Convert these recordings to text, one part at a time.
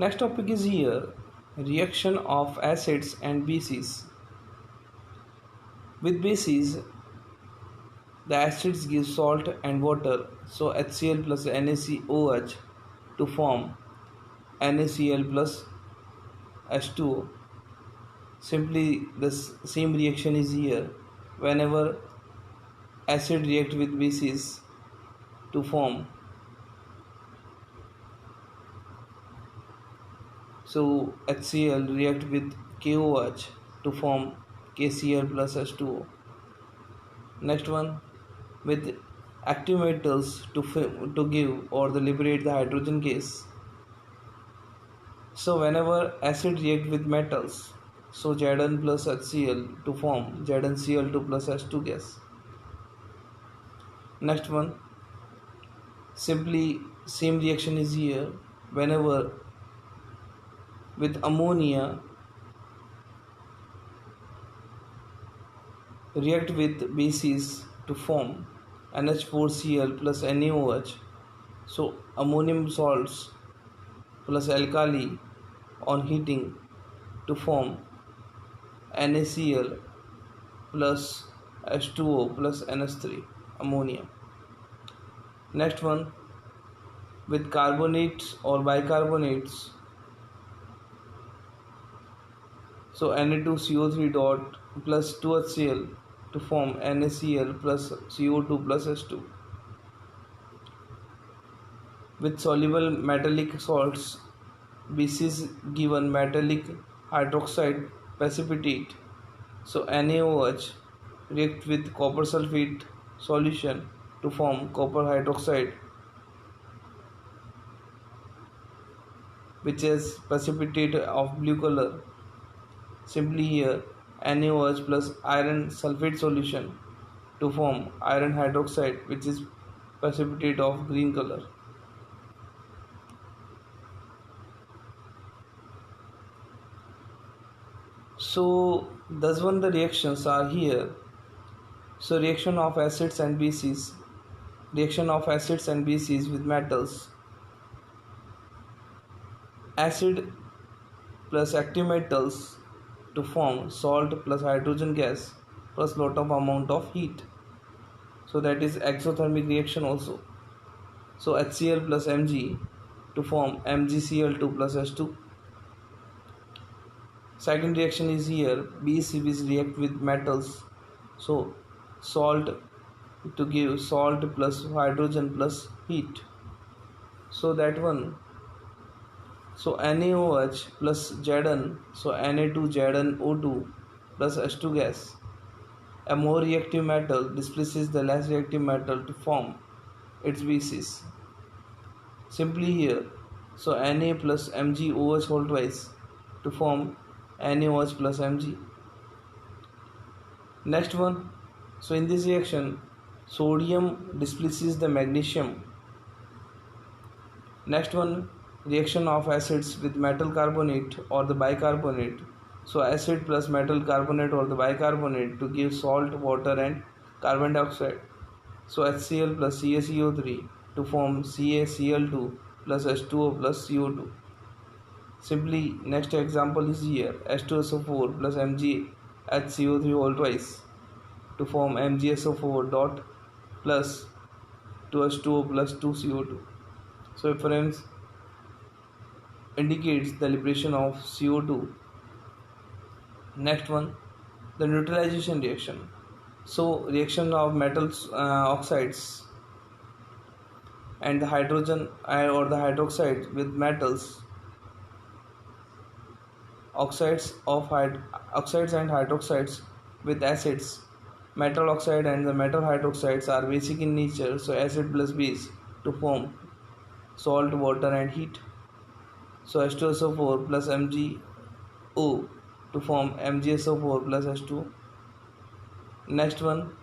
Next topic is here reaction of acids and bases. With bases, the acids give salt and water, so HCl plus NaCOH to form NaCl plus H2O. Simply the same reaction is here whenever acid react with bases to form. So HCl react with KOH to form KCl plus H2O. Next one, with active metals to give or the liberate the hydrogen gas. So whenever acid react with metals, so Zn plus HCl to form ZnCl2 plus H2 gas. Next one, simply same reaction is here whenever with ammonia react with bases to form NH4Cl plus NaOH. So ammonium salts plus alkali on heating to form NaCl plus H2O plus NH3 ammonia. Next one, with carbonates or bicarbonates, so Na2CO3 dot plus 2HCl to form NaCl plus CO2 plus H2. With soluble metallic salts, bases given metallic hydroxide precipitate, so NaOH react with copper sulfate solution to form copper hydroxide, which is precipitate of blue color. Simply here NaOH plus iron sulfate solution to form iron hydroxide, which is precipitate of green color. So thus one the reactions are here. So reaction of acids and bases, reaction of acids and bases with metals. Acid plus active metals to form salt plus hydrogen gas plus lot of amount of heat. So that is exothermic reaction also. So HCl plus Mg to form MgCl2 plus H2. Second reaction is here, BCBs react with metals. So salt to give salt plus hydrogen plus heat. So that one. So NaOH plus Zn, so Na2ZnO2 plus H2 gas. A more reactive metal displaces the less reactive metal to form its basis. Simply here, so Na plus MgOH whole twice to form NaOH plus Mg. Next one, so in this reaction, sodium displaces the magnesium. Next one, reaction of acids with metal carbonate or the bicarbonate. So acid plus metal carbonate or the bicarbonate to give salt, water and carbon dioxide. So HCl plus CaCO3 to form CaCl2 plus H2O plus CO2. Simply next example is here, H2SO4 plus MgHCO3 whole twice to form MgSO4 dot plus 2H2O plus 2CO2. So friends, indicates the liberation of CO2. Next one, the neutralization reaction. So reaction of metals oxides and the hydrogen or the hydroxide with metals, oxides and hydroxides with acids. Metal oxide and the metal hydroxides are basic in nature, so acid plus base to form salt, water and heat. So H2SO4 plus MgO to form MgSO4 plus H2. Next one,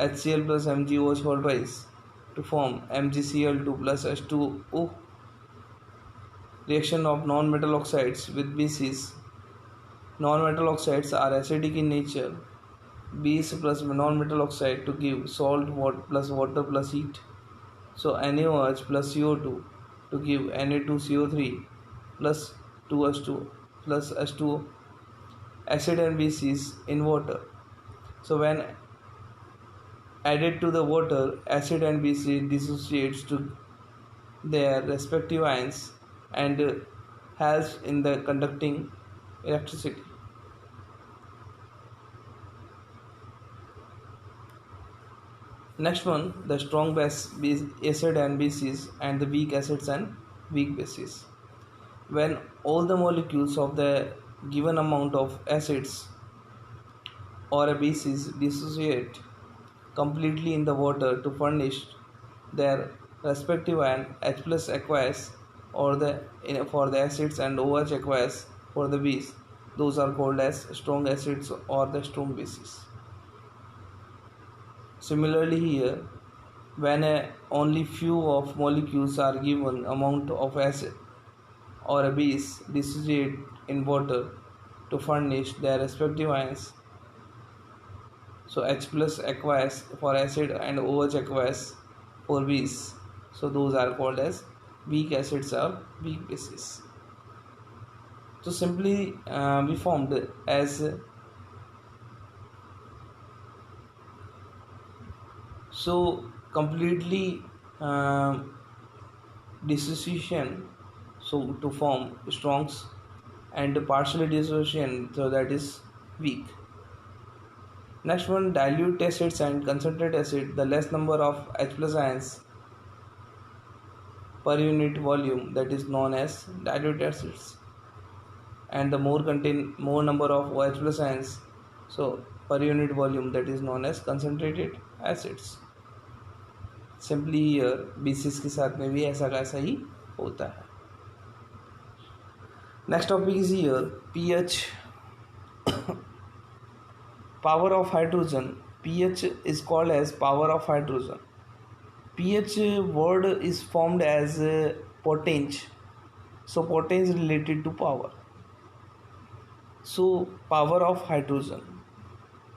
HCl plus MgOH whole twice to form MgCl2 plus H2O. Reaction of non-metal oxides with bases. Non-metal oxides are acidic in nature. Base plus non-metal oxide to give salt plus water plus heat. So NaOH plus CO2 to give Na2CO3 plus 2H2 plus H2O, acid and bases in water. So when added to the water, acid and base dissociates to their respective ions and helps in the conducting electricity. Next one, the strong base acid and bases and the weak acids and weak bases. When all the molecules of the given amount of acids or a bases dissociate completely in the water to furnish their respective ion, H plus aqueous or for the acids and OH aqueous for the base, those are called as strong acids or the strong bases. Similarly here, when only few of molecules are given amount of acid or a base dissociate in water to furnish their respective ions, so H plus aqueous for acid and OH aqueous for base, so those are called as weak acids or weak bases. So simply we formed as so completely dissociation, so to form strongs, and partially dissociation, so that is weak. Next one, dilute acids and concentrate acid, the less number of H plus ions per unit volume, that is known as dilute acids, and the more number of OH plus ions, so per unit volume, that is known as concentrated acids. Simply year basis के साथ में भी ऐसा का ऐसा ही होता है. Next topic is year pH. Power of hydrogen, pH is called as power of hydrogen. pH word is formed as potenge, so potenge related to power, so power of hydrogen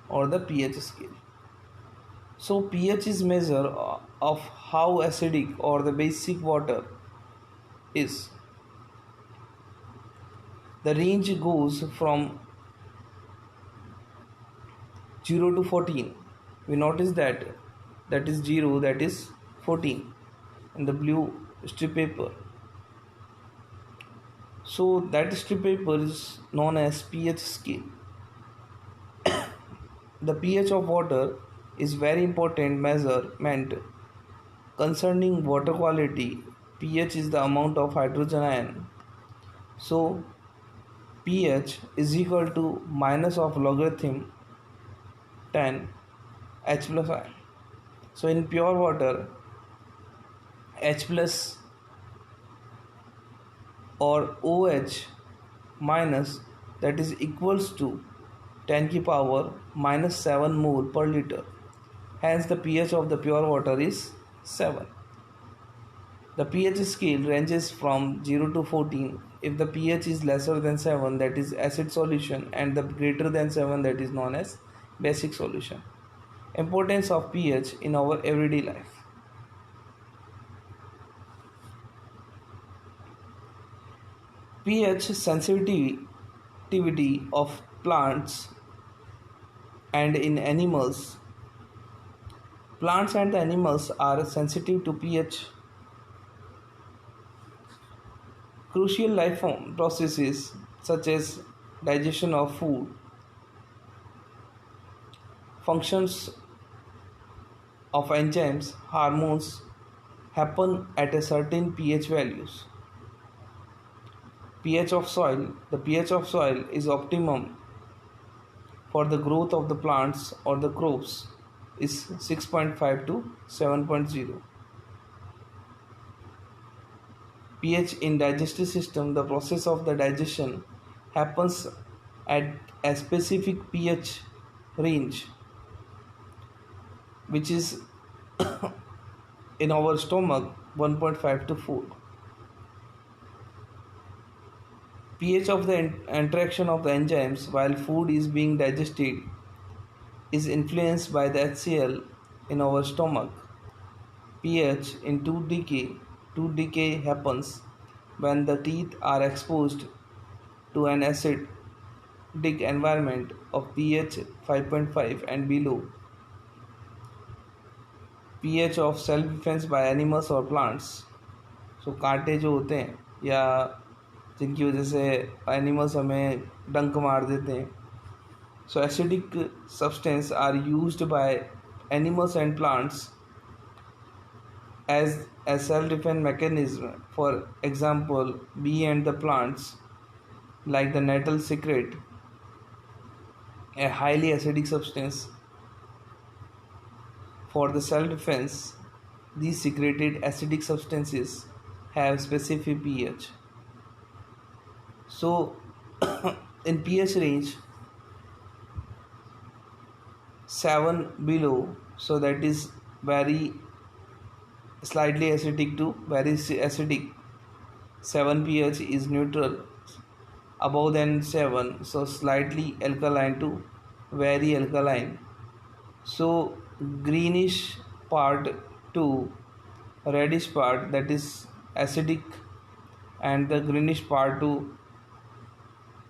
or the pH scale. So pH is measure of how acidic or the basic water is. The range goes from 0 to 14. We notice that is 0, that is 14 in the blue strip paper. So that strip paper is known as pH scale. The pH of water is very important measurement concerning water quality. pH is the amount of hydrogen ion. So pH is equal to minus of logarithm 10 H plus ion. So in pure water, H plus or OH minus, that is equals to 10 की power minus 7 mole per liter. Hence the pH of the pure water is 7. The pH scale ranges from 0 to 14. If the pH is lesser than 7, that is acid solution, and the greater than 7, that is known as basic solution. Importance of pH in our everyday life. pH sensitivity of plants and in animals. Plants and animals are sensitive to pH. Crucial life form processes such as digestion of food, functions of enzymes, hormones happen at a certain pH values. pH of soil. The pH of soil is optimum for the growth of the plants or the crops is 6.5 to 7.0. pH in digestive system. The process of the digestion happens at a specific pH range, which is in our stomach 1.5 to 4. pH of the interaction of the enzymes while food is being digested is influenced by the HCl in our stomach. pH in tooth decay happens when the teeth are exposed to an acidic environment of pH 5.5 and below. pH of self defense by animals or plants. So कांटे जो होते हैं या जिनकी वजह से animals हमें डंक मार देते हैं. So acidic substances are used by animals and plants as a self-defense mechanism. For example, bee and the plants like the nettle secrete a highly acidic substance for the self-defense. These secreted acidic substances have specific pH. So in pH range 7 below, so that is very slightly acidic to very acidic. 7 pH is neutral. Above than 7, so slightly alkaline to very alkaline. So greenish part to reddish part, that is acidic, and the greenish part to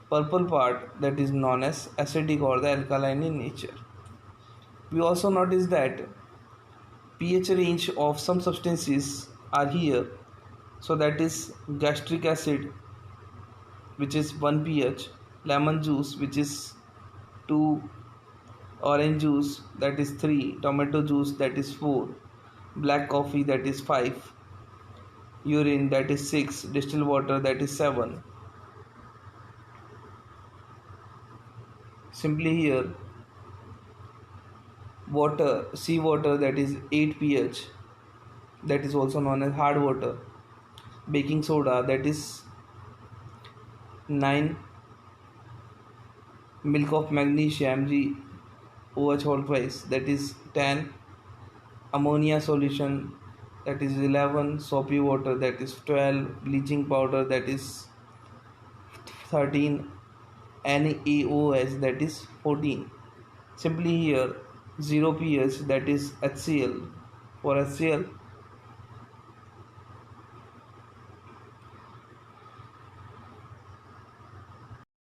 purple part, that is known as acidic or the alkaline in nature. We also notice that pH range of some substances are here. So that is gastric acid, which is 1 pH, lemon juice, which is 2, orange juice, that is 3, tomato juice, that is 4, black coffee, that is 5, urine, that is 6, distilled water, that is 7. Simply here, water, sea water, that is 8 pH, that is also known as hard water. Baking soda, that is 9, milk of magnesia MgOH whole twice, that is 10, ammonia solution, that is 11, soapy water, that is 12, bleaching powder, that is 13, NaOH, that is 14. Simply here 0 pH, that is HCl. For HCl